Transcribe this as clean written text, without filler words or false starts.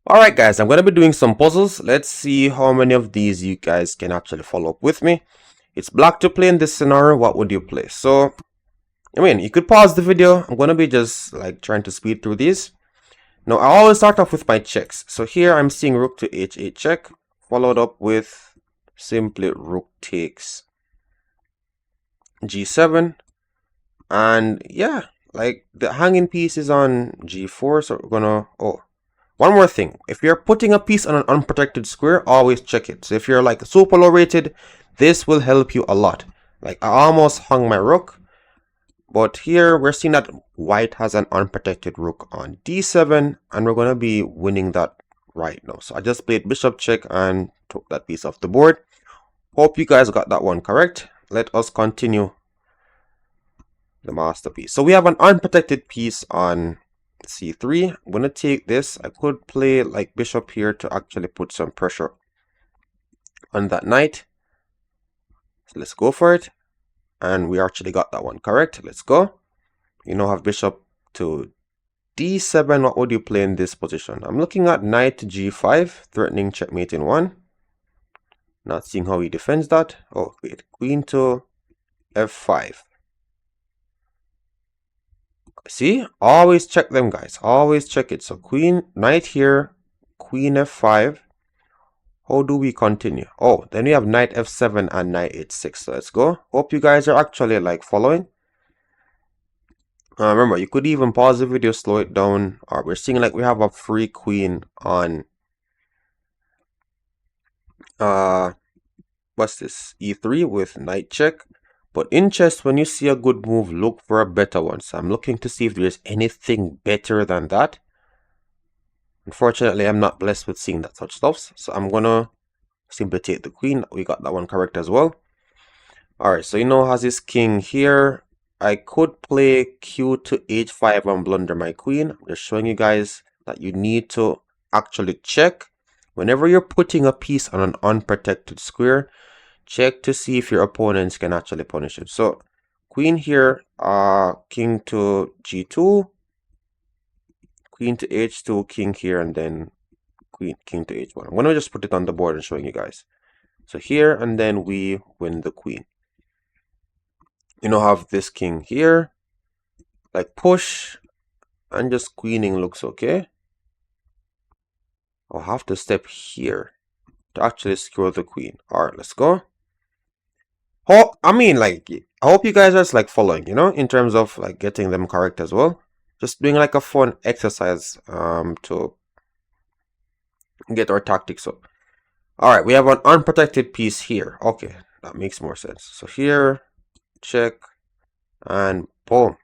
Alright guys, I'm going to be doing some puzzles. Let's see how many of these you guys can actually follow up with me. It's black to play in this scenario. What would you play? So, you could pause the video. I'm going to be just like trying to speed through these. Now, I always start off with my checks. So here I'm seeing rook to h8 check, followed up with simply rook takes g7. And yeah, like the hanging piece is on g4. So we're gonna, one more thing, if you're putting a piece on an unprotected square, always check it. So if you're like super low rated, this will help you a lot. Like I almost hung my rook, but here we're seeing that white has an unprotected rook on d7, and we're going to be winning that right now. So I just played bishop check and took that piece off the board. Hope you guys got that one correct. Let us continue the masterpiece. So we have an unprotected piece on c3. I'm going to take this. I could play like bishop here to actually put some pressure on that knight. So let's go for it. And we actually got that one correct. Let's go. You now have bishop to d7. What would you play in this position? I'm looking at knight to g5, threatening checkmate in one. Not seeing how he defends that. Oh, wait. Queen to f5. See, always check them, guys. Always check it. So queen, knight here, queen f5. How do we continue? Oh, then we have knight f7 and knight h6. So let's go. Hope you guys are actually like following. Remember, you could even pause the video, slow it down. Or we're seeing like we have a free queen on what's this? e3 with knight check. But in chess, when you see a good move, look for a better one. So I'm looking to see if there's anything better than that. Unfortunately, I'm not blessed with seeing that such stuff. So I'm gonna simply take the queen. We got that one correct as well. Alright, so has his king here. I could play q to h5 and blunder my queen. I'm just showing you guys that you need to actually check. Whenever you're putting a piece on an unprotected square, check to see if your opponents can actually punish it. So queen here, king to g2, queen to h2, king here, and then king to h1. I'm going to just put it on the board and showing you guys. So here, and then we win the queen. Have this king here, like push, and just queening looks okay. I'll have to step here to actually secure the queen. Alright, let's go. Oh, I hope you guys are just like following, in terms of like getting them correct as well. Just doing like a fun exercise to get our tactics up. Alright, we have an unprotected piece here. Okay, that makes more sense. So here, check, and boom.